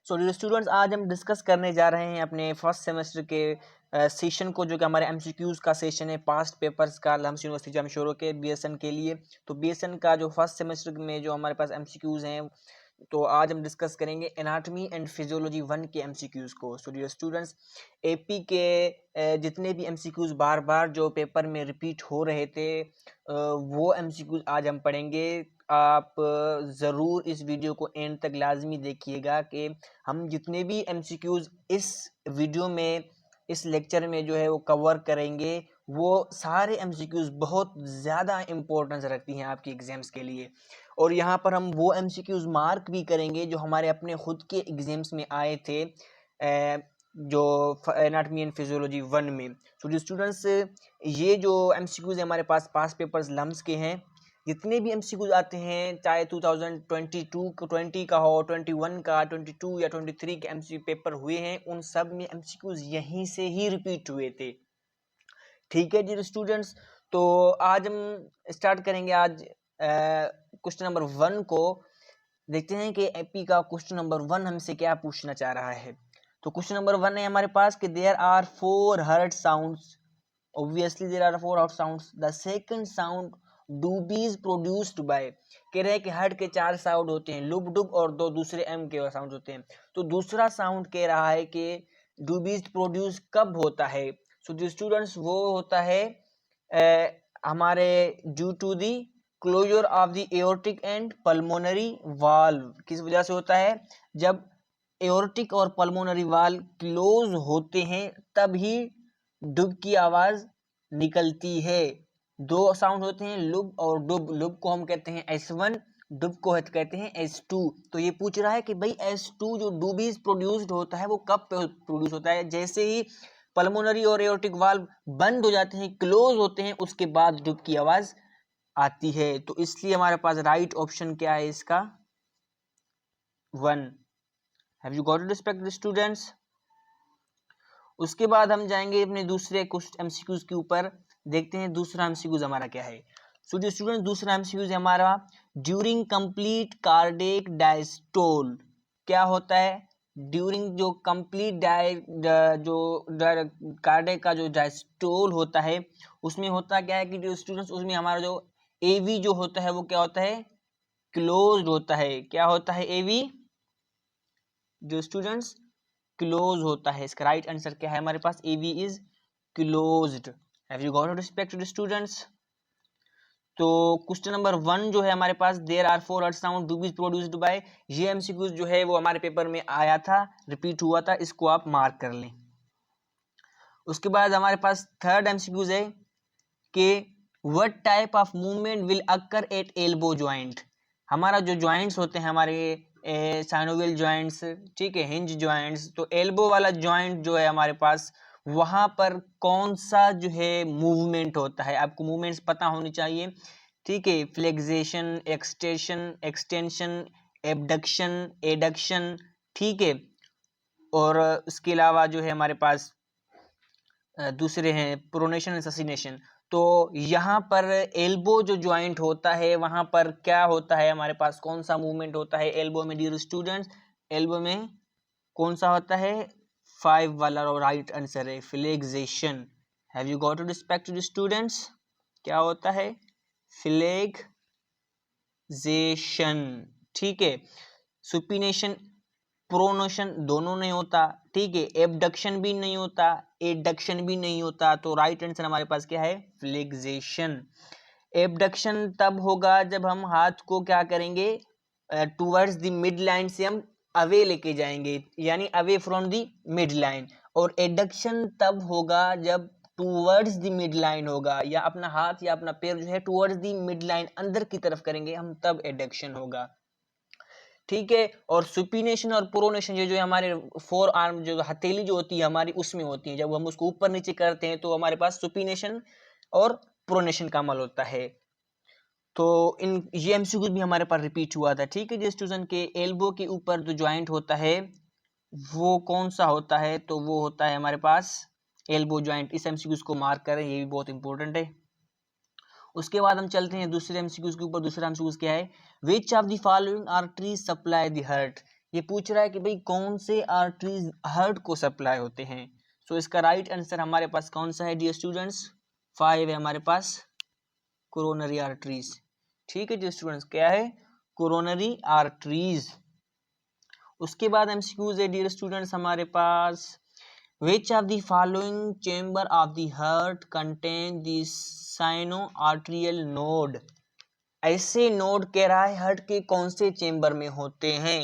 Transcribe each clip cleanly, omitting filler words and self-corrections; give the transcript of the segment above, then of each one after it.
So dear students, आज हम discuss करने जा रहे हैं अपने फर्स्ट सेमेस्टर के सेशन को, जो कि हमारे एमसीक्यूज का सेशन है पास्ट पेपर्स का लम्स यूनिवर्सिटी जामशोरो के बीएसएन के लिए। तो बीएसएन का जो फर्स्ट सेमेस्टर में जो हमारे पास एमसीक्यूज हैं, तो आज हम डिस्कस करेंगे एनाटॉमी एंड फिजियोलॉजी 1 के एमसीक्यूज को। सो डियर स्टूडेंट्स, एपी के जितने भी एमसीक्यूज बार बार जो पेपर में रिपीट हो रहे थे, वो एमसीक्यूज आज हम पढ़ेंगे। आप ज़रूर इस वीडियो को एंड तक लाजमी देखिएगा कि हम जितने भी एमसीक्यूज इस वीडियो में, इस लेक्चर में जो है वो कवर करेंगे, वो सारे एमसीक्यूज बहुत ज़्यादा इम्पोर्टेंस रखती हैं आपके एग्जाम्स के लिए। और यहाँ पर हम वो एमसीक्यूज मार्क भी करेंगे जो हमारे अपने खुद के एग्जाम्स में आए थे, जो एनाटॉमी एंड फिजियोलॉजी 1 में। सो स्टूडेंट्स, ये जो एमसीक्यूज हमारे पास पास पेपर्स लम्स के हैं, जितने भी एमसीक्यूज आते हैं, चाहे 2020 का हो, 21 का, 22 या 23 के एमसीक्यू पेपर हुए हैं, उन सब में एमसीक्यूज यहीं से ही रिपीट हुए थे। ठीक है जी स्टूडेंट्स, तो आज हम स्टार्ट करेंगे आज क्वेश्चन नंबर 1 को। देखते हैं कि एपी का क्वेश्चन नंबर 1 हमसे क्या पूछना चाह रहा है। तो क्वेश्चन नंबर 1 है हमारे पास कि there are 4 heart sounds. Obviously there are 4 hard sounds. The second sound dub is produced by, कह रहे हैं कि हर्ट के 4 साउंड होते हैं, लुब डुब और 2 दूसरे एम के साउंड होते हैं। तो दूसरा साउंड कह रहा है कि डूबीज प्रोड्यूस कब होता है। सो द स्टूडेंट्स, वो होता है हमारे due to the closure of the aortic and pulmonary valve. किस वजह से होता है? जब एओर्टिक और पल्मोनरी वाल्व क्लोज होते हैं तभी डुब की आवाज निकलती है। 2 साउंड होते हैं, लुब और डुब। लुब को हम कहते हैं S1, डुब को कहते हैं S2। तो ये पूछ रहा है कि भाई S2 जो डुबीज प्रोड्यूस्ड होता है वो कब प्रोड्यूस होता है? जैसे ही पल्मोनरी और एओर्टिक वाल्व बंद हो जाते हैं, क्लोज होते हैं, उसके बाद डुब की आवाज आती है। तो इसलिए हमारे पास राइट ऑप्शन क्या है इसका? 1। Have you got it respected students? उसके बाद हम जाएंगे अपने दूसरे क्वेश्चन एमसीक्यूज के ऊपर। देखते हैं दूसरा एमसीक्यूज हमारा क्या है। सो जो स्टूडेंट, दूसरा एमसीक्यूज है हमारा ड्यूरिंग कंप्लीट कार्डियक डायस्टोल। क्या होता है? ड्यूरिंग जो कंप्लीट जो कार्डियक का जो डायस्टोल होता है, उसमें होता क्या है कि जो स्टूडेंट्स, उसमें हमारा जो एवी जो होता है वो क्या होता है? क्लोज्ड होता है। क्या होता है? एवी जो स्टूडेंट्स क्लोज होता है। इसका राइट आंसर क्या है हमारे पास? AV is closed. Have you got it respected students? तो क्वेश्चन नंबर 1 जो है हमारे पास, there are 4 heart sound dub is produced by, ये एमसीक्यूज जो है वो हमारे पेपर में आया था, रिपीट हुआ था, इसको आप मार्क कर लें। उसके बाद हमारे पास थर्ड एमसीक्यूज है कि what type of movement will occur at elbow joint. हमारा जो जॉइंट्स होते हैं हमारे साइनोवियल जॉइंट्स, ठीक है, हिंज जॉइंट्स, तो एल्बो वाला जॉइंट जो है हमारे पास, वहां पर कौन सा जो है मूवमेंट होता है? आपको मूवमेंट्स पता होनी चाहिए, ठीक है। फ्लेक्सेशन, एक्सटेंशन, एबडक्शन, एडक्शन, ठीक है। और उसके अलावा जो है हमारे पास दूसरे हैं प्रोनेशन एंड ससिनेशन। तो यहाँ पर एल्बो जो जॉइंट होता है, वहां पर क्या होता है हमारे पास? कौन सा मूवमेंट होता है एल्बो में डियर स्टूडेंट्स? एल्बो में कौन सा होता है? 5 वाला राइट आंसर है flexion. Have you got it respected students? क्या होता है? फ्लेक्सेशन, ठीक है। सुपिनेशन, प्रोनेशन दोनों नहीं होता, ठीक है। एबडक्शन भी नहीं होता, एडक्शन भी नहीं होता। तो राइट आंसर हमारे पास क्या है? फ्लेक्सेशन। एबडक्शन तब होगा जब हम हाथ को क्या करेंगे? टुवर्ड्स द मिड लाइन से हम अवे लेके जाएंगे, यानी away from the mid line. और एडक्शन तब होगा जब टुवर्ड्स द मिड लाइन होगा, या अपना हाथ या अपना पैर जो है टुवर्ड्स द मिड लाइन अंदर की तरफ करेंगे हम, तब एडक्शन होगा, ठीक है। और सुपिनेशन और प्रोनेशन ये जो है हमारे 4 आर्म, जो हथेली जो होती है हमारी, उसमें होती है। जब हम उसको ऊपर नीचे करते हैं तो हमारे पास सुपिनेशन और प्रोनेशन का अमल होता है। तो इन ये एमसीक्यू भी हमारे पास रिपीट हुआ था, ठीक है। जिस स्टूडेंट के एल्बो के ऊपर जो ज्वाइंट होता है वो कौन सा होता है? तो वो होता है हमारे पास एल्बो ज्वाइंट। इस एमसीक्यूज को मार्क करें, ये भी बहुत इंपॉर्टेंट है। उसके बाद हम चलते हैं दूसरे एमसीक्यूज के ऊपर। दूसरा एमसीक्यूज क्या है? विच of the following arteries supply the heart. ये पूछ रहा है कि भाई कौन से आर्टरीज हार्ट को सप्लाई होते हैं। सो इसका राइट आंसर हमारे पास कौन सा है डियर स्टूडेंट्स? 5 है हमारे पास, कोरोनरी आर्टरीज। ठीक है डियर स्टूडेंट्स, क्या है? Coronary arteries. उसके बाद एमसीक्यूज है डियर स्टूडेंट्स हमारे पास, which of the following chamber of the heart contain the sinoarterial node? ऐसे नोड कह रहा है हार्ट के कौन से चेंबर में होते हैं।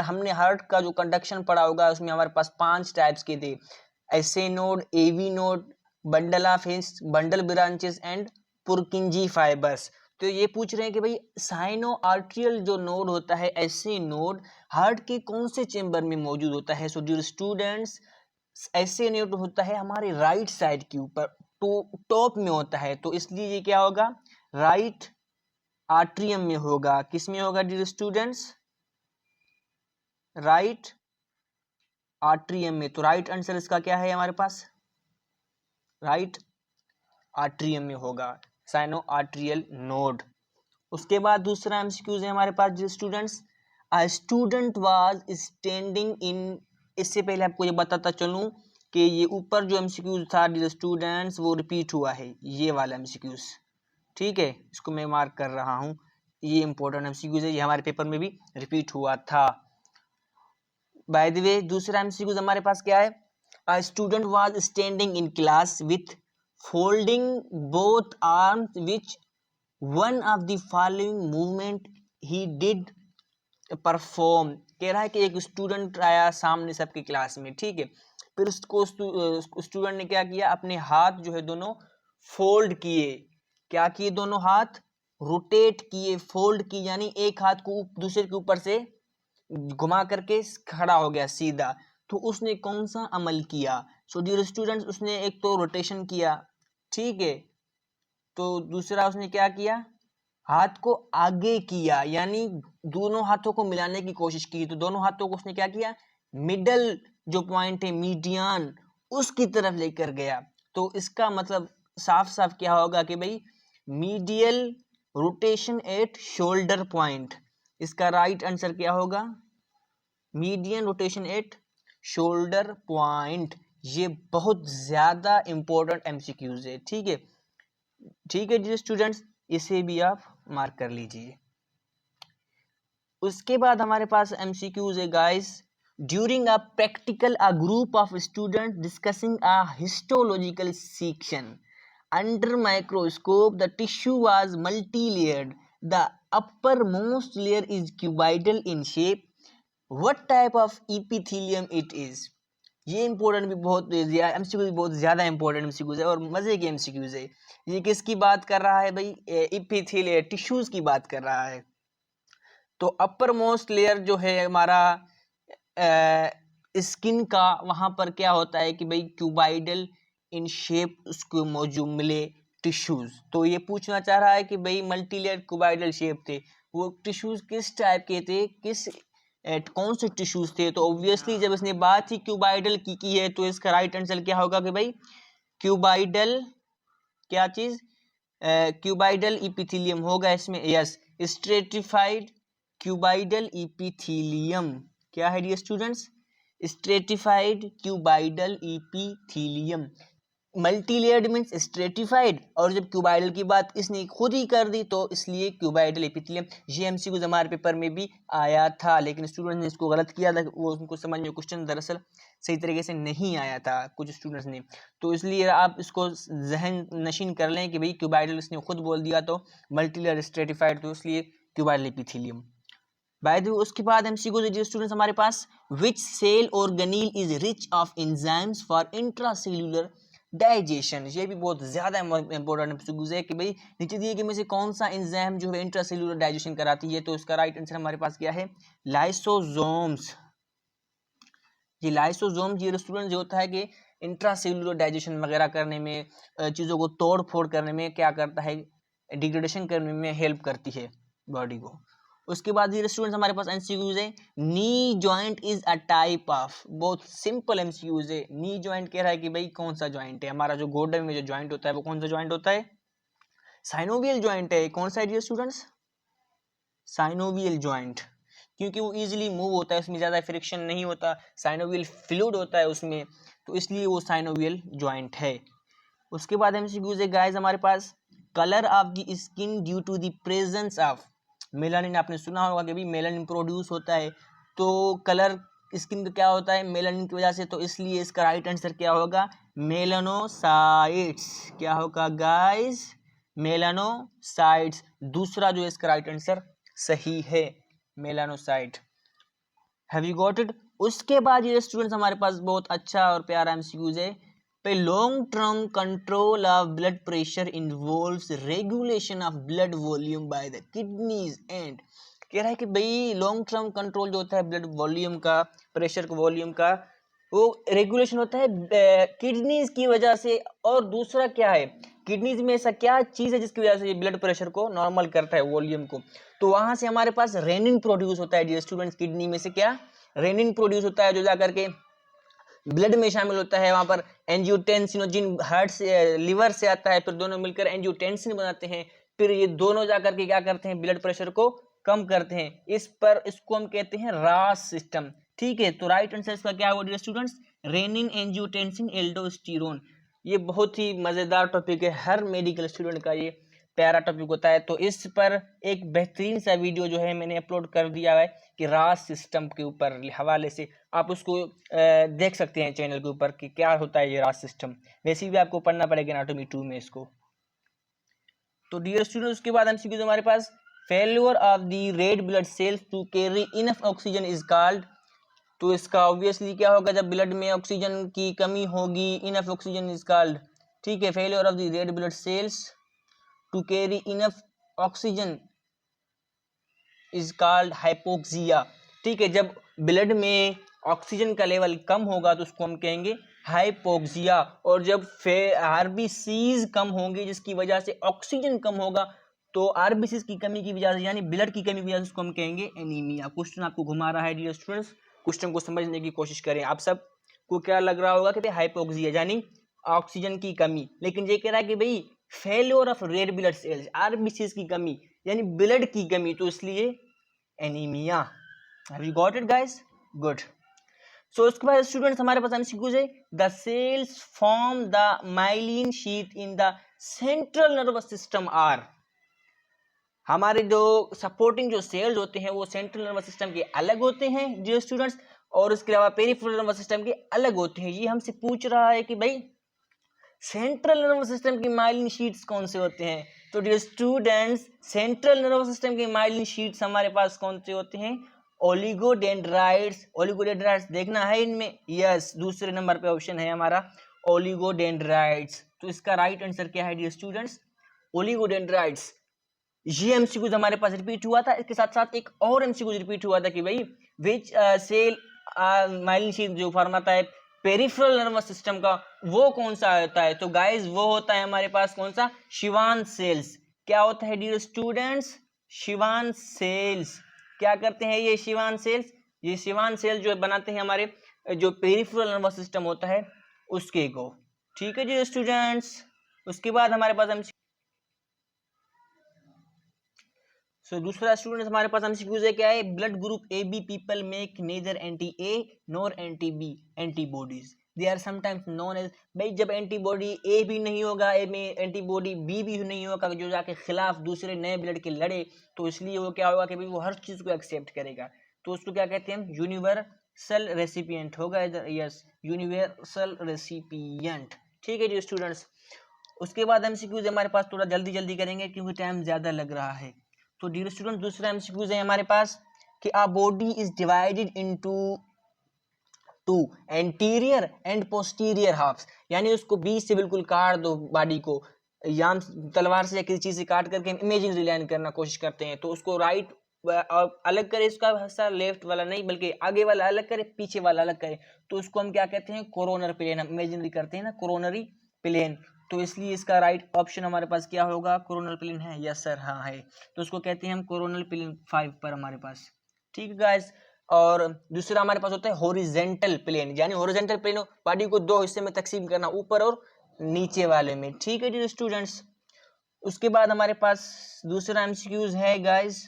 हमने हार्ट का जो कंडक्शन पढ़ा होगा उसमें हमारे पास 5 टाइप्स के थे, SA node, AV node, bundle of His, bundle branches and Purkinje fibres. तो ये पूछ रहे हैं कि भाई साइनो आर्ट्रियल जो नोड होता है, ऐसे नोड हार्ट के कौन से चेंबर में मौजूद होता है। सो डियर स्टूडेंट्स, ऐसे नोड होता है हमारे राइट साइड के ऊपर, टॉप में होता है, तो इसलिए ये क्या होगा? राइट आर्ट्रियम में होगा। किस में होगा डियर स्टूडेंट्स? राइट आर्ट्रियम में। तो राइट आंसर इसका क्या है हमारे पास? राइट आर्ट्रियम में होगा साइनो आर्ट्रियल नोड। उसके बाद दूसरा एमसीक्यूज है हमारे पास dear students, a student was standing in. इससे पहले आपको ये बताता चलूं कि ये ऊपर जो एमसीक्यूज था डियर स्टूडेंट्स वो रिपीट हुआ है, ये वाला एमसीक्यूज। ठीक है, इसको मैं मार्क कर रहा हूं, ये इंपॉर्टेंट एमसीक्यूज है, ये हमारे पेपर में भी रिपीट हुआ था। बाय द वे दूसरा एमसीक्यूज हमारे पास क्या है? अ student was standing in class with folding both arms which one of the following movement he did perform. कह रहा है कि एक स्टूडेंट आया सामने सबके क्लास में, ठीक है, फिर उसको स्टूडेंट ने क्या किया? अपने हाथ जो है दोनों फोल्ड किए। क्या किए? दोनों हाथ रोटेट किए, फोल्ड किए, यानी एक हाथ को दूसरे के ऊपर से घुमा करके खड़ा हो गया सीधा। तो उसने कौन सा अमल किया? सो डियर स्टूडेंट्स, उसने एक तो रोटेशन किया, ठीक है, तो दूसरा उसने क्या किया? हाथ को आगे किया, यानी दोनों हाथों को मिलाने की कोशिश की। तो दोनों हाथों को उसने क्या किया? मिडल जो पॉइंट है, मीडियन, उसकी तरफ लेकर गया। तो इसका मतलब साफ साफ क्या होगा कि भाई medial rotation eight shoulder point. इसका राइट आंसर क्या होगा? Median rotation eight shoulder point. ये बहुत ज्यादा इंपॉर्टेंट एमसीक्यूज है, ठीक है। ठीक है जी स्टूडेंट्स, इसे भी आप मार्क कर लीजिए। उसके बाद हमारे पास एमसीक्यूज है guys, during a practical a group of student discussing a histological section under microscope the tissue was multi layered, the upper most layer is cuboidal in shape, what type of epithelium it is. ये important भी बहुत, MCQ भी बहुत ज्यादा important MCQs है और मजे के एमसीक्यूज है। ये किसकी बात कर रहा है भाई? इपिथेलियल टिश्यूज की बात कर रहा है। तो अपर मोस्ट लेयर जो है हमारा स्किन का, वहां पर क्या होता है कि भाई क्यूबाइडल इन शेप उसको मौजूद मिले टिश्यूज। तो ये पूछना चाह रहा है कि भाई मल्टी लेयर क्यूबाइडल शेप थे, वो टिश्यूज किस टाइप के थे, किस कौन से टिश्यूज थे। तो ऑब्वियसली जब इसने बात ही क्यूबाइडल की है तो इसका राइट आंसर क्या होगा कि भाई क्यूबाइडल, क्या चीज? क्यूबाइडल इपिथेलियम होगा इसमें, यस, स्ट्रेटिफाइड क्यूबाइडल इपिथेलियम। क्या है dear students? Stratified cuboidal epithelium. Multilayered means stratified, और जब क्यूबाइडल की बात इसने खुद ही कर दी तो इसलिए क्यूबाइडल एपिथेलियम। ये एमसीक्यू हमारे पेपर में भी आया था, लेकिन स्टूडेंट ने इसको गलत किया था, वो उनको समझ में क्वेश्चन दरअसल सही तरीके से नहीं आया था कुछ स्टूडेंट्स ने। तो इसलिए आप इसको जहन नशीन कर लें कि भाई क्यूबाइडल इसने खुद बोल दिया तो मल्टीलेयर स्ट्रेटिफाइड, तो इसलिए cuboidal epithelium. By the way उसके बाद एमसीक्यू स्टूडेंट्स हमारे पास, which cell organelle is rich of enzymes for intracellular digestion. ये भी बहुत ज्यादा इंपॉर्टेंट एमसीक्यूज है कि भाई नीचे दिए गए में से कौन सा एंजाइम जो है इंट्रासेल्यूलर डाइजेशन कराती है। तो इसका राइट आंसर हमारे पास क्या है? लाइसोसोम्स। ये लाइसोसोम्स ये स्टूडेंट जो होता है कि इंट्रासेल्यूलर डाइजेशन वगैरह करने में, चीज़ों को तोड़ फोड़ करने में क्या करता है, डिग्रेडेशन करने में हेल्प करती है बॉडी को। उसके बाद ये स्टूडेंट्स हमारे पास एमसीक्यूज है, knee joint is a type of. बहुत सिंपल एमसीक्यूज है। नी जॉइंट कह रहा है कि भाई कौन सा जॉइंट है, हमारा जो गोडे में जो जॉइंट होता है वो कौन सा जॉइंट होता है? साइनोवियल जॉइंट है। कौन सा है स्टूडेंट्स? Synovial joint. क्योंकि वो इजीली मूव होता है, उसमें ज़्यादा फ्रिक्शन नहीं होता, साइनोवियल फ्लूइड होता है उसमें, तो इसलिए वो साइनोवियल जॉइंट है। उसके बाद एमसीक्यूज है गाइस हमारे पास, colour of the skin due to the presence of melanin. आपने सुना होगा कि भी मेलानिन प्रोड्यूस होता है, तो कलर स्किन का क्या होता है, मेलानिन की वजह से, तो इसलिए इसका राइट आंसर क्या होगा, मेलानोसाइट्स। क्या होगा गाइस, मेलानोसाइट्स। दूसरा जो इसका राइट आंसर सही है, melanocyte. Have you got it. उसके बाद ये स्टूडेंट्स हमारे पास बहुत अच्छा और प्यारा एमसीक्यूज है, पे long term control of blood pressure involves regulation of blood volume by the kidneys and. कह रहा है कि भाई लॉन्ग टर्म कंट्रोल जो होता है ब्लड वॉल्यूम का, प्रेशर का वॉल्यूम का, वो रेगुलेशन होता है किडनीज की वजह से। और दूसरा क्या है, किडनीज में ऐसा क्या चीज है जिसकी वजह से ये ब्लड प्रेशर को नॉर्मल करता है, वॉल्यूम को, तो वहां से हमारे पास रेनिन प्रोड्यूस होता है डियर स्टूडेंट्स। किडनी में से क्या रेनिन प्रोड्यूस होता है, जो जाकर के ब्लड में शामिल होता है, वहां पर एंजियोटेंसिनोजिन हार्ट से लिवर से आता है, फिर दोनों मिलकर एंजियोटेंसिन बनाते हैं, फिर ये दोनों जाकर के क्या करते हैं, ब्लड प्रेशर को कम करते हैं। इसको हम कहते हैं रास सिस्टम। ठीक है, तो राइट आंसर इसका क्या होगा dear students, renin angiotensin aldosterone. ये बहुत ही मजेदार टॉपिक है, हर मेडिकल स्टूडेंट का ये प्यारा टॉपिक होता है। तो इस पर एक बेहतरीन सा वीडियो जो है मैंने अपलोड कर दिया है कि रास सिस्टम के ऊपर हवाले से, आप उसको देख सकते हैं चैनल के ऊपर कि क्या होता है ये रास सिस्टम। वैसे भी आपको पढ़ना पड़ेगा एनाटॉमी 2 में इसको। तो डियर स्टूडेंट उसके बाद एमसीक्यूज हमारे पास, failure of the red blood cells to carry enough oxygen is called. तो इसका ऑब्वियसली क्या होगा, जब ब्लड में ऑक्सीजन की कमी होगी, इनफ ऑक्सीजन इज कॉल्ड। ठीक है, failure of the red blood cells to carry enough oxygen is called hypoxia. ठीक है, जब ब्लड में ऑक्सीजन का लेवल कम होगा तो उसको हम कहेंगे हाइपोक्सिया। और जब आरबीसीज कम होंगी जिसकी वजह से ऑक्सीजन कम होगा, तो आरबीसीज की कमी की वजह से यानी ब्लड की कमी की वजह से उसको हम कहेंगे एनीमिया। क्वेश्चन आपको घुमा रहा है डियर स्टूडेंट्स, क्वेश्चन को समझने की कोशिश करें। आप सब को क्या लग रहा होगा कि हाइपोक्सिया यानी ऑक्सीजन की कमी, लेकिन ये कह रहा है कि भाई failure of red blood cells, RBCs की कमी यानी ब्लड की कमी, तो इसलिए anaemia. Have you got it guys, good. So उसके बाद स्टूडेंट्स हमारे पास एमसीक्यूज है, the cells form the myelin sheath in the central nervous system are. हमारे जो सपोर्टिंग जो सेल्स होते हैं वो सेंट्रल नर्वस सिस्टम के अलग होते हैं डियर स्टूडेंट्स, और उसके अलावा पेरिफेरल नर्वस सिस्टम के अलग होते हैं। ये हमसे पूछ रहा है कि भाई सेंट्रल नर्वस सिस्टम की माइलिन शीट्स कौन से होते हैं। तो dear students central nervous system के माइलिन शीट्स हमारे पास कौन से होते हैं, ओलिगोडेंड्राइट्स। ओलिगोडेंड्राइट्स देखना है इनमें, यस, दूसरे नंबर पे ऑप्शन है हमारा ओलिगोडेंड्राइट्स। तो इसका राइट आंसर क्या है डियर स्टूडेंट्स, ओलिगोडेंड्राइट्स। ये एमसीक्यूज हमारे पास रिपीट हुआ था, इसके साथ साथ एक और एमसीक्यूज रिपीट हुआ था कि भाई विच सेल माइलिन शीट जो फॉर्माता है पेरिफेरल नर्वस सिस्टम का, वो कौन सा होता है। तो गाइस वो होता है हमारे पास कौन सा, शिवान सेल्स। क्या होता है डियर स्टूडेंट्स, शिवान सेल्स। क्या करते हैं ये शिवान सेल्स, ये शिवान सेल्स जो बनाते हैं हमारे जो पेरिफेरल नर्वस सिस्टम होता है उसके को। ठीक है डियर स्टूडेंट्स। उसके बाद हमारे पास दूसरा स्टूडेंट हमारे पास एमसीक्यूज है, क्या है, blood group A B people make neither anti A nor anti B antibodies, they are sometimes known as. भाई जब एंटीबॉडी ए भी नहीं होगा, ए में एंटीबॉडी बी भी नहीं होगा जो जाके खिलाफ दूसरे नए ब्लड के लड़े, तो इसलिए वो क्या होगा कि भाई वो हर चीज को एक्सेप्ट करेगा, तो उसको क्या कहते हैं, यूनिवर्सल रेसिपिएंट होगा इधर, यस, यूनिवर्सल रेसिपिएंट। ठीक है जी स्टूडेंट्स। उसके बाद एमसीक्यूज हमारे पास, थोड़ा जल्दी जल्दी करेंगे क्योंकि टाइम ज्यादा लग रहा है। तो डियर स्टूडेंट दूसरा एमसीक्यूज है हमारे पास कि a body is divided into two anterior and posterior halves, यानी उसको बीच से बिल्कुल काट दो बॉडी को, या तलवार से या किसी चीज से काट करके इमेजिनरी लाइन करना कोशिश करते हैं, तो उसको राइट अलग करे, इसका हिस्सा लेफ्ट वाला नहीं बल्कि आगे वाला अलग करे, पीछे वाला अलग करे, तो उसको हम क्या कहते हैं, कोरोनर प्लेन। हम इमेजिनरी करते हैं ना, कोरोनरी प्लेन, तो इसलिए इसका राइट ऑप्शन हमारे पास क्या होगा, कोरोनल प्लेन है, यस सर, हाँ है, तो उसको कहते हैं हम कोरोनल प्लेन 5 पर हमारे पास। ठीक है गाइस। और दूसरा हमारे पास होता है हॉरिजेंटल प्लेन, यानी हॉरिजेंटल प्लेन बॉडी को दो हिस्से में तकसीम करना, ऊपर और नीचे वाले में। ठीक है जी स्टूडेंट्स। उसके बाद हमारे पास दूसरा एमसीक्यूज है गाइस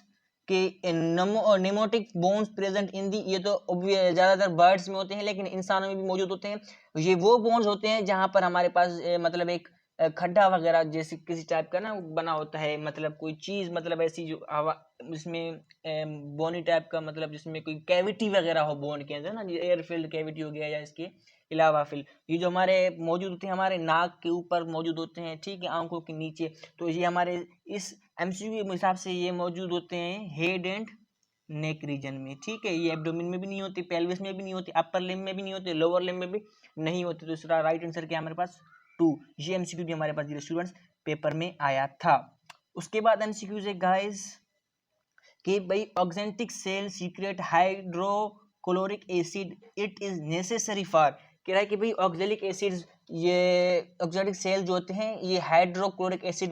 कि नेमोटिक बोन्स प्रेजेंट इन दी, ये तो ज़्यादातर बर्ड्स में होते हैं लेकिन इंसानों में भी मौजूद होते हैं। ये वो बोन्स होते हैं जहाँ पर हमारे पास मतलब एक खड्डा वगैरह जैसे किसी टाइप का ना बना होता है, मतलब कोई चीज़, मतलब ऐसी जो हवा जिसमें बोनी टाइप का, मतलब जिसमें कोई कैविटी वगैरह हो बोन के अंदर ना, एयर फिल्ड कैविटी हो गया या इसके अलावा फिल, ये जो हमारे मौजूद होते हैं हमारे नाक के ऊपर मौजूद होते हैं, ठीक है, आंखों के नीचे। तो ये हमारे इस एमसीक्यू के हिसाब से ये मौजूद होते हैं हेड एंड नेक रीजन में, ठीक है। ये एब्डोमेन में भी नहीं होते, पेल्विस में भी नहीं होते, अपर लिम्ब में भी नहीं होते, लोअर लिम्ब में भी नहीं होते। तो इसका राइट आंसर क्या है हमारे पास 2। ये एमसीक्यू भी हमारे पास स्टूडेंट्स पेपर में आया था। उसके बाद एमसीक्यू है गाइस कि भाई oxyntic cell secrete hydrochloric acid it is necessary for, कह रहा है कि भाई ऑक्जेलिक एसिड, ये ऑक्जेलिक सेल जो होते हैं ये हाइड्रोक्लोरिक एसिड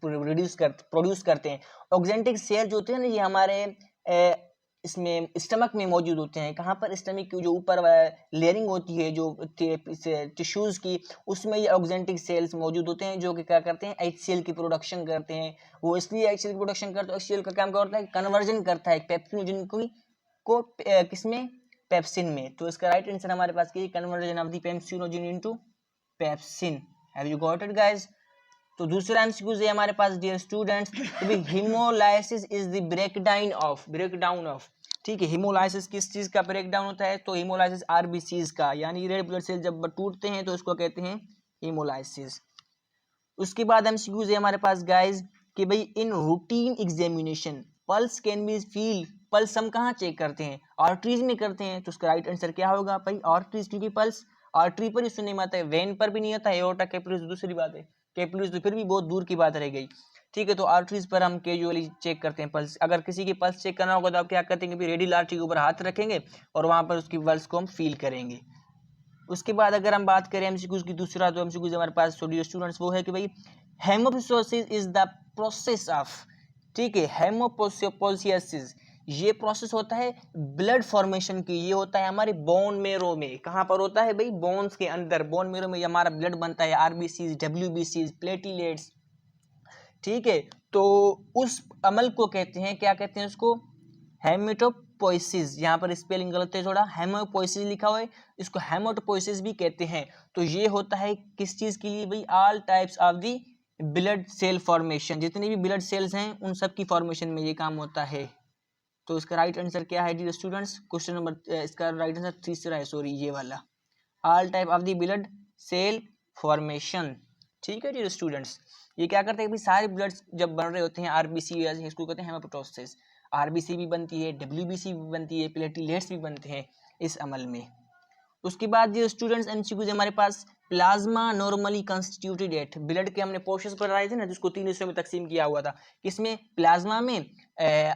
प्रोड्यूस करते हैं। ऑक्जेंटिक सेल जो होते हैं ना ये हमारे इसमें स्टमक में मौजूद होते हैं। कहाँ पर? स्टमक की जो ऊपर लेयरिंग होती है जो टिश्यूज की, उसमें ये ऑक्जेंटिक सेल्स मौजूद होते हैं जो कि क्या करते हैं HCl की प्रोडक्शन करते हैं। वो इसलिए HCl की प्रोडक्शन करते हैं, HCl का काम क्या होता है? कन्वर्जन करता है पेप्सिनोजन को किसमें? पेप्सिन में। तो इसका राइट आंसर हमारे पास की conversion of the pepsinogen into pepsin. Have you got it guys? तो दूसरा एमसीक्यू है हमारे पास dear students, haemolysis is the breakdown of, ठीक है। हीमोलाइसिस किस चीज का ब्रेकडाउन होता है? तो हीमोलाइसिस आरबीसीज का, यानी रेड ब्लड सेल जब टूटते हैं तो इसको कहते हैं हीमोलाइसिस। उसके बाद एमसीक्यू है हमारे पास गाइस कि भाई in routine examination pulse can be feel, pulse हम कहाँ चेक करते हैं? आर्टरीज में करते हैं। तो उसका राइट आंसर क्या होगा भाई? आर्टरीज, क्योंकि पल्स आर्टरी पर ही सुनने में आता है, वेन पर भी नहीं आता है। एओर्टा कैपिलरीज दूसरी बात है, कैपिलरीज तो फिर भी बहुत दूर की बात रह गई, ठीक है। तो आर्टरीज पर हम कैजुअली चेक करते हैं पल्स। अगर किसी की पल्स चेक करना होगा तो आप क्या करते हैं कि रेडियल आर्टरी के ऊपर हाथ रखेंगे और वहां पर उसकी पल्स को हम फील करेंगे। उसके बाद अगर हम बात करें एमसीक्यूज की दूसरा, तो एमसीक्यूज हमारे पास स्टूडेंट्स वो है कि भाई हेमोपोसिस इज द प्रोसेस ऑफ, ठीक है, हेमोपोसिस ये प्रोसेस होता है ब्लड फॉर्मेशन की। ये होता है हमारे बोन मेरो में। कहाँ पर होता है भाई? बोन्स के अंदर, बोन मेरो में हमारा ब्लड बनता है, आरबीसीज, डब्ल्यूबीसीज, प्लेटिलेट्स, ठीक है। तो उस अमल को कहते हैं, क्या कहते हैं उसको? हेमेटोपोइसिस। यहाँ पर स्पेलिंग गलत है थोड़ा, हेमोपोइसिस लिखा हुआ है, इसको हेमेटोपोइसिस भी कहते हैं। तो ये होता है किस चीज के लिए भाई? All types of the blood cell formation, जितने भी ब्लड सेल्स हैं उन सब की फॉर्मेशन में ये काम होता है। तो इसका राइट आंसर क्या है डियर स्टूडेंट्स? क्वेश्चन नंबर, इसका राइट आंसर तीसरा है, सॉरी ये वाला, all type of the blood cell formation, ठीक है डियर स्टूडेंट्स। ये क्या करते हैं भाई? सारे ब्लड जब बन रहे होते हैं आरबीसी, इसको कहते हैं हेमाटोसिस। आरबीसी भी बनती है, डब्ल्यूबीसी भी बनती है, प्लेटलेट्स भी बनते हैं इस अमल में। उसके बाद जो स्टूडेंट्स एमसीक्यूज हमारे पास, plasma normally constituted at, blood के हमने पोर्शंस पर आए थे ना जिसको 3 हिस्सों में तकसीम किया हुआ था, किसमें? प्लाज्मा में,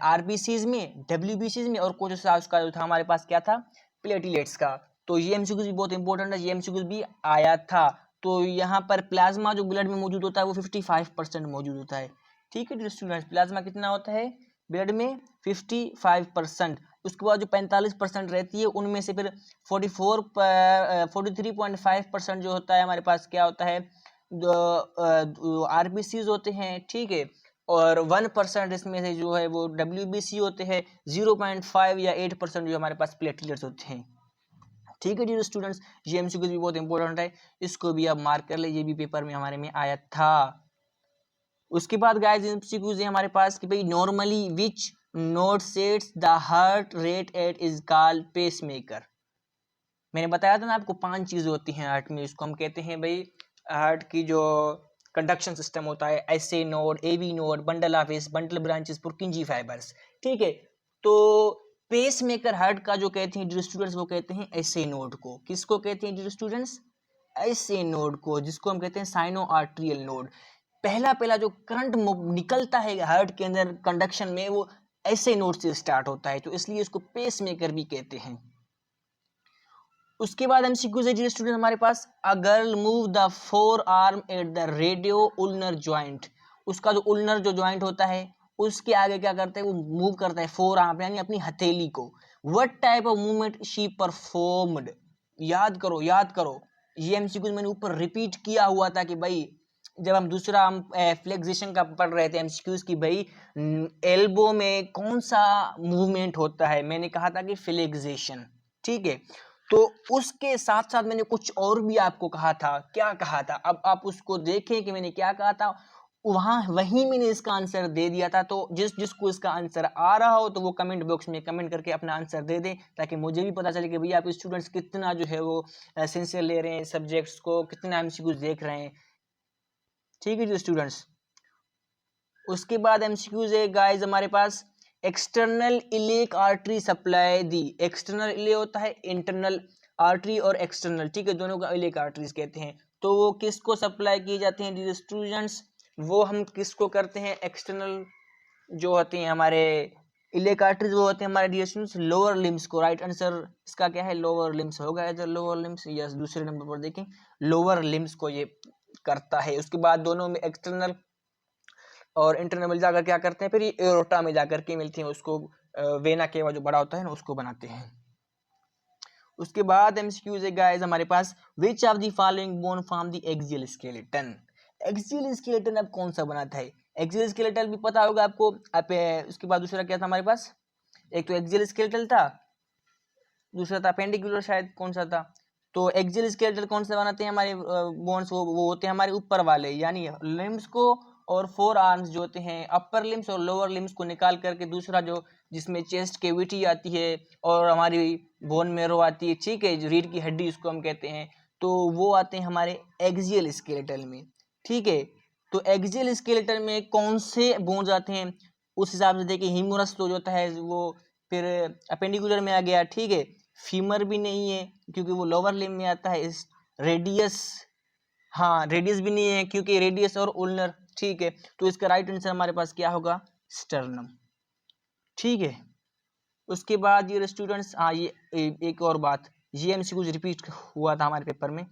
आरबीसीज में, डब्ल्यूबीसीज में, और कुछ उसका जो था हमारे पास क्या था? प्लेटलेट्स का। तो ये एमसीक्यूज भी बहुत इंपॉर्टेंट है, ये एमसीक्यूज भी आया था। तो यहाँ पर प्लाज्मा जो ब्लड में मौजूद होता है वो 55% मौजूद होता है, ठीक है स्टूडेंट्स। प्लाज्मा कितना होता है ब्लड में? 55%। उसके बाद जो 45% रहती है उनमें से फिर 43.5% जो होता है हमारे पास क्या होता है? आरबीसीज होते हैं, ठीक है। और 1% इसमें से जो है वो डब्ल्यूबीसी होते हैं, 0.5 या 8% जो हमारे पास प्लेटलेट्स होते हैं, ठीक है डियर स्टूडेंट्स। ये एमसीक्यू भी बहुत इंपॉर्टेंट है, इसको भी आप मार्क कर ले, ये भी पेपर में हमारे में आया था। उसके बाद गाइस एमसीक्यूज है हमारे पास कि भाई normally which node sets the heart rate at is called pacemaker. मैंने बताया था ना आपको 5 चीजें होती हैं हार्ट में, इसको हम कहते हैं भाई हार्ट की जो कंडक्शन सिस्टम होता है, SA node, AV node, bundle of His, bundle branches, Purkinje fibres, ठीक है। तो पेस मेकर हार्ट का जो कहते हैं डियर स्टूडेंट्स वो कहते हैं एसए नोड को। किसको कहते हैं डियर स्टूडेंट्स? एसए नोड को, जिसको हम कहते हैं साइनो आर्ट्रियल नोड। पहला जो करंट निकलता है हार्ट के अंदर कंडक्शन में वो एसए नोड से स्टार्ट होता है, तो इसलिए इसको पेस मेकर भी कहते हैं। उसके बाद एमसीक्यूज है डियर स्टूडेंट हमारे पास, a girl move the forearm at the radio ulnar joint. उसका जो उल्नर जो ज्वाइंट होता है उसके आगे क्या करता है? वो मूव करता है फोर आर्म यानी अपनी हथेली को। What type of movement she performed? याद करो, ये एमसीक्यूज मैंने ऊपर रिपीट किया हुआ था कि भाई जब हम दूसरा हम फ्लेक्सेशन का पढ़ रहे थे एमसीक्यूज की, भाई एल्बो में कौन सा मूवमेंट होता है, मैंने कहा था कि फ्लेक्सेशन, ठीक है। तो उसके साथ साथ मैंने कुछ और भी आपको कहा था, क्या कहा था, अब आप उसको देखें कि मैंने क्या कहा था, वहीं मैंने इसका आंसर दे दिया था। तो जिसको इसका आंसर आ रहा हो तो वो कमेंट बॉक्स में कमेंट करके अपना आंसर दे दें, ताकि मुझे भी पता चले कि भैया आप स्टूडेंट्स कितना जो है वो सिंसियर ले रहे हैं सब्जेक्ट्स को, कितना एमसीक्यूज देख रहे हैं, ठीक है जी स्टूडेंट्स। उसके बाद एमसीक्यूज है गाइस हमारे पास, एक्सटर्नल इलियक आर्टरी सप्लाई दी। एक्सटर्नल इलियक होता है इंटरनल आर्टरी, और एक्सटर्नल, ठीक है, दोनों का इलियक आर्टरीज कहते हैं। तो वो किसको सप्लाई किए जाते हैं जी स्टूडेंट्स, वो हम किसको करते हैं, एक्सटर्नल जो होते हैं हमारे इलियक आर्टरीज, वो होते हैं हमारे डियर स्टूडेंट्स लोअर लिम्स को। राइट आंसर इसका क्या है, लोअर लिम्स होगा, इधर लोअर लिम्स, यस, दूसरे नंबर पर देखें लोअर लिम्स को ये करता है। उसके बाद दोनों में एक्सटर्नल और इंटरनल मिल जाकर क्या करते हैं, फिर ये एरोटा में जाकर के मिलती हैं, उसको वेना केवा जो बड़ा होता है ना उसको बनाते हैं। उसके बाद एमसीक्यूज है गाइस हमारे पास, which of the following bone form the axial skeleton. Axial skeleton अब कौन सा बनाता है, एक्सियल स्केलेटन भी पता होगा आपको। उसके बाद दूसरा क्या था हमारे पास, एक तो एक्सियल स्केलेटल था, दूसरा था पेंडिकुलर, शायद कौन सा था। तो एक्सियल स्केलेटल कौन सा बनाते हैं हमारे बोन्स, वो होते हैं हमारे ऊपर वाले, यानी लिम्स को और फोर आर्म्स जो होते हैं, अपर लिम्स और लोअर लिम्स को निकाल करके दूसरा जो जिसमें चेस्ट कैविटी आती है और हमारी बोन मेरो आती है, ठीक है, जो रीढ़ की हड्डी उसको हम कहते हैं, तो वो आते हैं हमारे एक्सियल स्केलेटल में, ठीक है। तो एक्सियल स्केलेटल में कौन से बोन्स आते हैं, उस हिसाब से देखिए, ह्यूमरस तो जो होता है वो फिर अपेंडिकुलर में आ गया, ठीक है। फीमर भी नहीं है क्योंकि वो लोअर लिम में आता है। इस रेडियस, हाँ रेडियस भी नहीं है क्योंकि रेडियस और उल्नर, ठीक है। तो इसका राइट आंसर हमारे पास क्या होगा, स्टर्नम, ठीक है। उसके बाद ये स्टूडेंट्स, हाँ ये एक और बात, ये एमसीक्यू कुछ रिपीट हुआ था हमारे पेपर में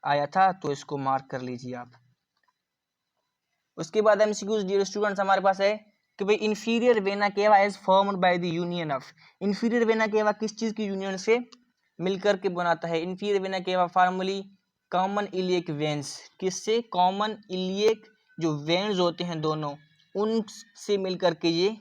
आया था, तो इसको मार्क कर लीजिए आप। उसके बाद एमसीक्यूज डियर स्टूडेंट्स हमारे पास है कि भाई inferior vena cava is formed by the union of, inferior vena cava किस चीज की यूनियन से मिलकर के बनाता है, inferior vena cava formally common iliac veins, किससे, कॉमन इलियक जो वेन्स होते हैं दोनों, उनसे मिलकर के ये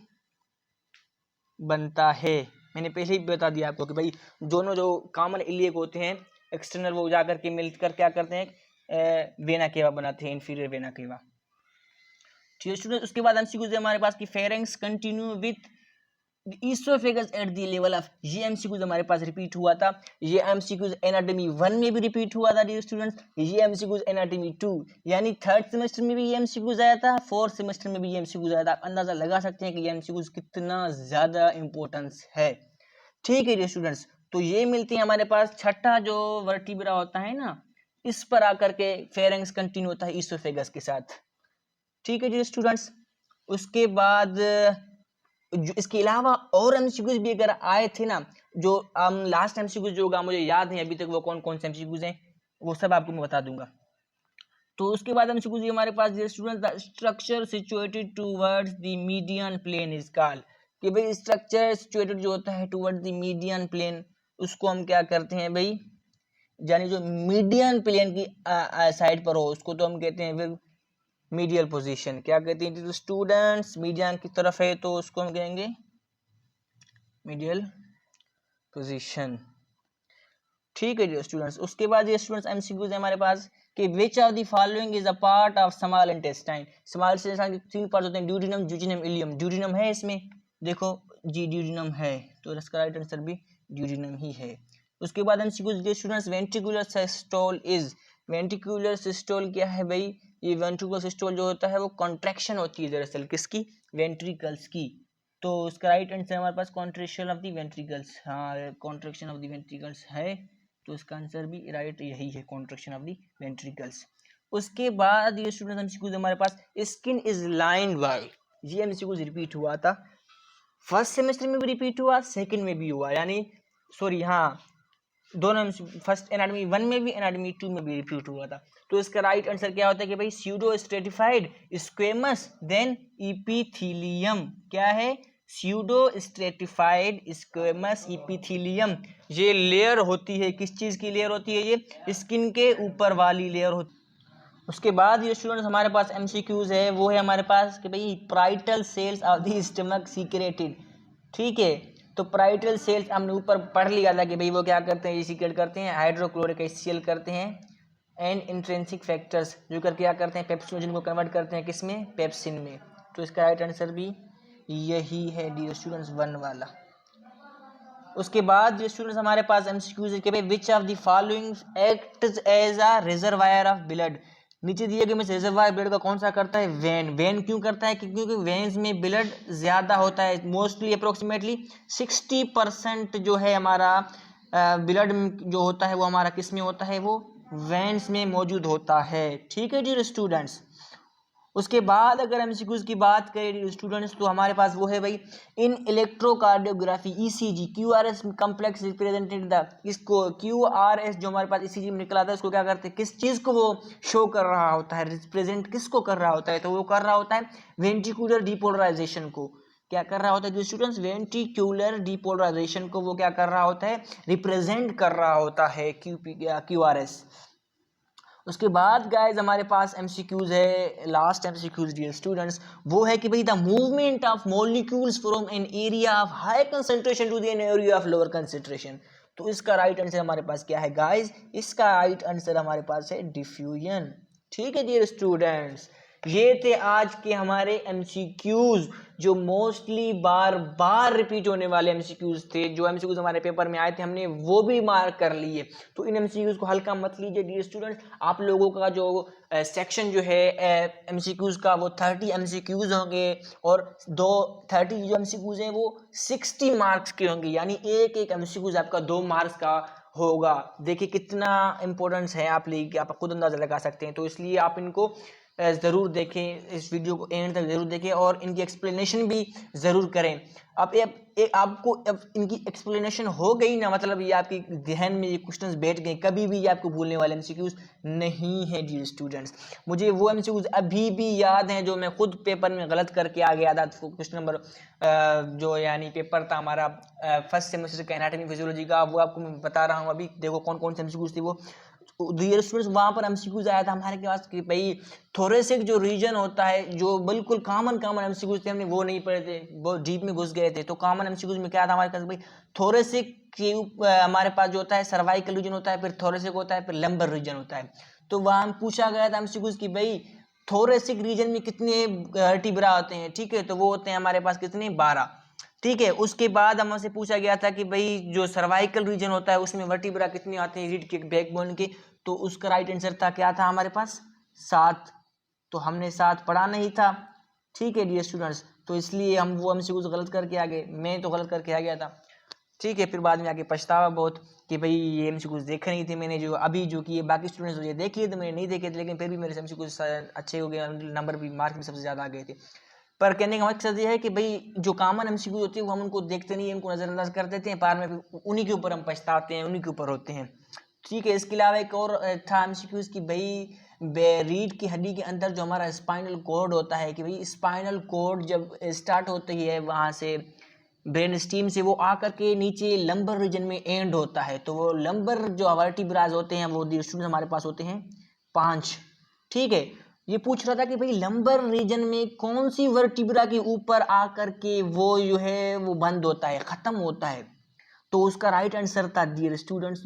बनता है। मैंने पहले ही बता दिया आपको कि भाई दोनों जो कॉमन इलियक होते हैं एक्सटर्नल, वो जाकर के मिलकर क्या करते हैं, वेना केवा बनाते हैं, इंफीरियर वेना केवा, ठीक है स्टूडेंट। उसके बाद एमसीक्यूज है हमारे पास कि pharynx continue with oesophagus at the level of, ये एमसीक्यूज हमारे पास रिपीट हुआ था। ये एमसीक्यूज एनाटॉमी 1 में भी रिपीट हुआ था डियर स्टूडेंट्स, ये एमसीक्यूज एनाटॉमी 2 यानी थर्ड सेमेस्टर में भी ये एमसीक्यूज आया था, फोर्थ सेमेस्टर में भी ये एमसीक्यूज आया था। अंदाजा लगा सकते हैं कि ये एमसीक्यूज कितना ज्यादा इंपॉर्टेंस है, ठीक है डियर स्टूडेंट्स। तो ये मिलती है हमारे पास, छठा जो वर्टिब्रा होता है ना, इस पर आकर के फेरेंक्स कंटिन्यू होता है इसोफेगस के साथ, ठीक है डियर स्टूडेंट्स। उसके बाद जो इसके अलावा और एमसीक्यूज भी अगर आए थे ना, जो लास्ट एमसीक्यूज जो होगा मुझे याद है अभी तक वो कौन कौन से एमसीक्यूज हैं, वो सब आपको मैं बता दूंगा। तो उसके बाद एमसीक्यूज हमारे पास dear students, the structure situated towards the median plane is called, कि भाई स्ट्रक्चर सिचुएटेड जो होता है टुवर्ड्स द मीडियन प्लेन, उसको हम क्या करते हैं भाई, यानी जो मीडियन प्लेन की साइड पर हो उसको तो हम कहते हैं फिर मीडियल पोजीशन, क्या कहते हैं स्टूडेंट्स, मीडियन की तरफ है तो उसको हम कहेंगे मीडियल पोजीशन, ठीक है स्टूडेंट्स। उसके बाद ये स्टूडेंट्स एमसीक्यूज है हमारे पास कि विच of the following is a part of small intestine, small intestine के 3 पार्ट होते हैं, ड्यूडिनम, जुजिनम, इलियम। ड्यूडिनम है इसमें, देखो जी ड्यूडिनम है, तो इसका राइट आंसर भी ड्यूडिनम ही है। उसके बाद MCQs students, ventricular systole is, ventricular systole क्या है भाई, ये वेंट्रिकुलर सिस्टोल जो होता है वो कॉन्ट्रैक्शन होती है दरअसल किसकी, वेंट्रिकल्स की। तो उसका राइट आंसर हमारे पास कॉन्ट्रैक्शन ऑफ द वेंट्रिकल्स, हाँ कॉन्ट्रैक्शन ऑफ द वेंट्रिकल्स है, तो इसका आंसर भी राइट यही है, कॉन्ट्रैक्शन ऑफ द वेंट्रिकल्स। उसके बाद ये स्टूडेंट्स एमसीक्यूज हमारे पास, स्किन इज लाइंड बाय, ये एमसीक्यूज रिपीट हुआ था, फर्स्ट सेमेस्टर में भी रिपीट हुआ, सेकंड में भी हुआ, यानी सॉरी हाँ दोनों, फर्स्ट एनाटॉमी 1 में भी एनाटॉमी 2 में भी रिपीट हुआ था। तो इसका राइट आंसर क्या होता है कि भाई pseudo stratified squamous then epithelium, क्या है, स्यूडो स्ट्रेटिफाइड स्क्वेमस इपिथीलियम, ये लेयर होती है, किस चीज की लेयर होती है, ये स्किन के ऊपर वाली लेयर होती है, उसके बाद ये स्टूडेंट्स हमारे पास एमसीक्यूज है, वो है हमारे पास कि भाई parietal cells of the stomach secreted. ठीक है, तो पाराइटल सेल्स हमने ऊपर पढ़ लिया था कि भाई वो क्या करते हैं, ये सीक्रेट करते हैं हाइड्रोक्लोरिक HCl करते हैं एंड इंट्रिंसिक फैक्टर्स जो कर क्या करते हैं पेप्सिनोजन को कन्वर्ट करते हैं किसमें, पेप्सिन में। तो इसका राइट आंसर भी यही है डियर स्टूडेंट्स 1 वाला। उसके बाद जो स्टूडेंट्स हमारे पास एमसीक्यूज है कि भाई which of the following acts as a reservoir of blood. नीचे दिए गए में रिजर्वायर ब्लड का कौन सा करता है, वेन। वेन क्यों करता है, क्योंकि वेन्स में ब्लड ज़्यादा होता है, मोस्टली अप्रोक्सीमेटली 60% जो है हमारा ब्लड जो होता है वो हमारा किस में होता है, वो वेन्स में मौजूद होता है। ठीक है डियर स्टूडेंट्स। उसके बाद अगर एमसीक्यूज की बात करें स्टूडेंट्स तो हमारे पास वो है भाई in electrocardiography ECG QRS complex represented the, इसको क्यूआरएस जो हमारे पास ईसीजी में निकला था उसको क्या करते हैं, किस चीज़ को वो शो कर रहा होता है, रिप्रेजेंट किसको कर रहा होता है, तो वो कर रहा होता है वेंट्रिकुलर डीपोलराइजेशन को। क्या कर रहा होता है स्टूडेंट्स, वेंट्रिकुलर डीपोलराइजेशन को वो क्या कर रहा होता है, रिप्रेजेंट कर रहा होता है क्यूआरएस। उसके बाद गाइज हमारे पास एमसीक्यूज है, लास्ट एमसीक्यूज डियर स्टूडेंट्स, वो है कि भाई the movement of molecules from an area of high concentration to an area of lower concentration. तो इसका राइट आंसर हमारे पास क्या है गाइज, इसका राइट आंसर हमारे पास है डिफ्यूजन। ठीक है डियर स्टूडेंट्स, ये थे आज के हमारे एमसीक्यूज जो मोस्टली बार बार रिपीट होने वाले एमसीक्यूज थे। जो एमसीक्यूज हमारे पेपर में आए थे हमने वो भी मार्क कर लिए। तो इन एमसीक्यूज को हल्का मत लीजिए डियर स्टूडेंट्स। आप लोगों का जो सेक्शन जो है एमसीक्यूज का वो 30 एमसीक्यूज होंगे और 30 जो एमसीक्यूज हैं वो 60 मार्क्स के होंगे, यानी एक एक एमसीक्यूज आपका 2 मार्क्स का होगा। देखिए कितना इंपॉर्टेंस है आप लेके आप खुद अंदाजा लगा सकते हैं। तो इसलिए आप इनको ज़रूर देखें, इस वीडियो को एंड तक ज़रूर देखें और इनकी एक्सप्लेनेशन भी ज़रूर करें। अब आपको अब इनकी एक्सप्लेनेशन हो गई ना, मतलब ये आपके ध्यान में ये क्वेश्चंस बैठ गए, कभी भी ये आपको भूलने वाले एमसीक्यूज नहीं है डियर स्टूडेंट्स। मुझे वो एमसीक्यूज अभी भी याद हैं जो मैं खुद पेपर में गलत करके आ गया था। क्वेश्चन नंबर जो यानी पेपर था हमारा फर्स्ट सेमेस्टर का एनाटॉमी फिजियोलॉजी का, वो आपको मैं बता रहा हूँ। अभी देखो कौन कौन से एमसीक्यूज थे वो डियर स्टूडेंट्स। वहाँ पर एमसीक्यूज आया था हमारे पास कि भाई थोरेसिक जो रीजन होता है, जो बिल्कुल कॉमन एमसीक्यूज थे, हमने वो नहीं पढ़े थे, बहुत डीप में घुस गए थे। तो कॉमन एमसीक्यूज में क्या था हमारे पास भाई, थोरेसिक के हमारे पास जो होता है सर्वाइकल रीजन होता है, फिर थोरेसिक होता है, फिर लंबर रीजन होता है। तो वहाँ पूछा गया था एमसीक्यूज की भाई थोरेसिक रीजन में कितने वर्टिब्रा होते हैं। ठीक है, तो वो होते हैं हमारे पास कितने, 12। ठीक है, उसके बाद हमसे पूछा गया था कि भाई जो सर्वाइकल रीजन होता है उसमें वर्टिब्रा कितने आते हैं रीढ़ के बैकबोन के, तो उसका राइट आंसर था क्या था हमारे पास, 7। तो हमने 7 पढ़ा नहीं था। ठीक है डियर स्टूडेंट्स, तो इसलिए हम वो एमसीक्यूज गलत करके आ गए, मैं तो गलत करके आ गया था। ठीक है, फिर बाद में आके पछतावा बहुत कि भाई ये एमसीक्यूज देखे नहीं थे मैंने, जो अभी जो कि बाकी स्टूडेंट्स ये देख लिए थे मैंने नहीं देखे थे, लेकिन फिर भी मेरे एमसीक्यूज अच्छे हो गए, नंबर भी मार्क्स भी सबसे ज़्यादा आ गए थे। पर कहने का मकसद ये है कि भाई जो कॉमन एमसीक्यू होती है वो हम उनको देखते नहीं है, उनको नज़रअंदाज कर देते हैं, बाद में उन्हीं के ऊपर हम पछताते हैं, उन्हीं के ऊपर होते हैं। ठीक है, इसके अलावा एक और था एमसीक्यूज की भाई रीढ़ की हड्डी के अंदर जो हमारा स्पाइनल कॉर्ड होता है, कि भाई स्पाइनल कॉर्ड जब स्टार्ट होती है वहाँ से ब्रेन स्टीम से, वो आकर के नीचे लंबर रीजन में एंड होता है। तो वो लंबर जो वर्टिब्राज होते हैं वो स्टूडेंट हमारे पास होते हैं 5। ठीक है, ये पूछ रहा था कि भाई लंबर रीजन में कौन सी वर्टिब्रा के ऊपर आकर के वो जो है वो बंद होता है, खत्म होता है। तो उसका राइट आंसर था डियर स्टूडेंट्स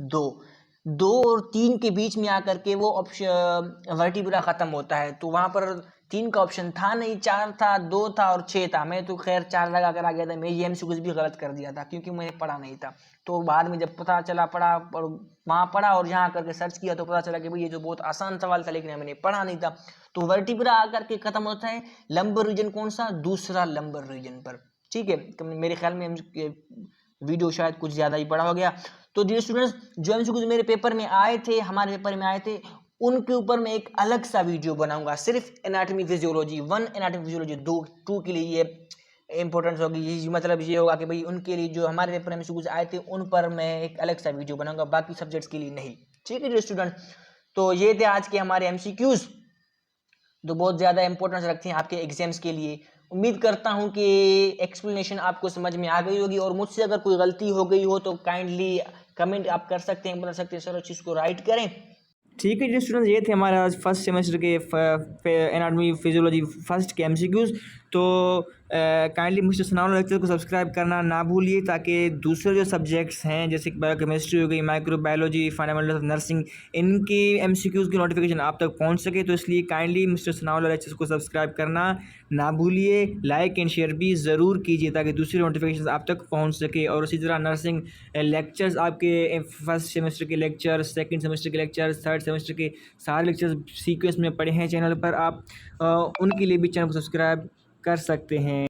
2 और 3 के बीच में आकर के वो ऑप्शन वर्टिब्रा खत्म होता है। तो वहां पर 3 का ऑप्शन था नहीं, 4 था, 2 था और 6 था। मैं तो खैर 4 लगा कर आ गया था, मैं ये एमसीक्यूज भी गलत कर दिया था क्योंकि मैंने पढ़ा नहीं था। तो बाद में जब पता चला वहाँ पढ़ा और यहाँ करके सर्च किया तो पता चला कि भाई ये जो बहुत आसान सवाल था लेकिन मैंने पढ़ा नहीं था। तो वर्टिब्रा आकर के खत्म होता है लंबर रीजन कौन सा, दूसरा लंबर रीजन पर। ठीक है, मेरे ख्याल में वीडियो शायद कुछ ज़्यादा ही बड़ा हो गया। तो डियर स्टूडेंट्स, जो एमसीक्यूज मेरे पेपर में आए थे, हमारे पेपर में आए थे, उनके ऊपर मैं एक अलग सा वीडियो बनाऊंगा सिर्फ एनाटॉमी फिजियोलॉजी 1, एनाटॉमी फिजियोलॉजी 2 के लिए ये इंपॉर्टेंस होगी। ये मतलब ये होगा कि भाई उनके लिए जो हमारे पेपर में एमसीक्यूज आए थे उन पर मैं एक अलग सा वीडियो बनाऊंगा, बाकी सब्जेक्ट्स के लिए नहीं। ठीक है डियर स्टूडेंट्स, तो ये थे आज के हमारे एमसीक्यूज जो बहुत ज़्यादा इंपॉर्टेंस रखते हैं आपके एग्जाम्स के लिए। उम्मीद करता हूं कि एक्सप्लेनेशन आपको समझ में आ गई होगी, और मुझसे अगर कोई गलती हो गई हो तो काइंडली कमेंट आप कर सकते हैं, बता सकते हैं सर उस चीज़ को राइट करें। ठीक है जी स्टूडेंट्स, ये थे हमारे आज फर्स्ट सेमेस्टर के एनाटॉमी फिजियोलॉजी फर्स्ट के एमसीक्यूज़। तो काइंडली मिस्टर सनाउल्लाह लेक्चर को सब्सक्राइब करना ना भूलिए, ताकि दूसरे जो सब्जेक्ट्स हैं जैसे कि बायोकेमिस्ट्री हो गई, माइक्रोबायोलॉजी, फंडामेंटल्स ऑफ नर्सिंग, इनकी एमसीक्यूज़ की नोटिफिकेशन आप तक पहुंच सके, तो इसलिए काइंडली मिस्टर सनाउल्लाह लेक्चर्स को सब्सक्राइब करना ना भूलिए। लाइक एंड शेयर भी ज़रूर कीजिए ताकि दूसरी नोटिफिकेशन आप तक पहुँच सके। और इसी तरह नर्सिंग लेक्चर्स आपके फर्स्ट सेमेस्टर के लेक्चर, सेकेंड सेमेस्टर के लेक्चर, थर्ड सेमेस्टर के सारे लेक्चर्स सीक्वेंस में पड़े हैं चैनल पर, आप उनके लिए भी चैनल को सब्सक्राइब कर सकते हैं।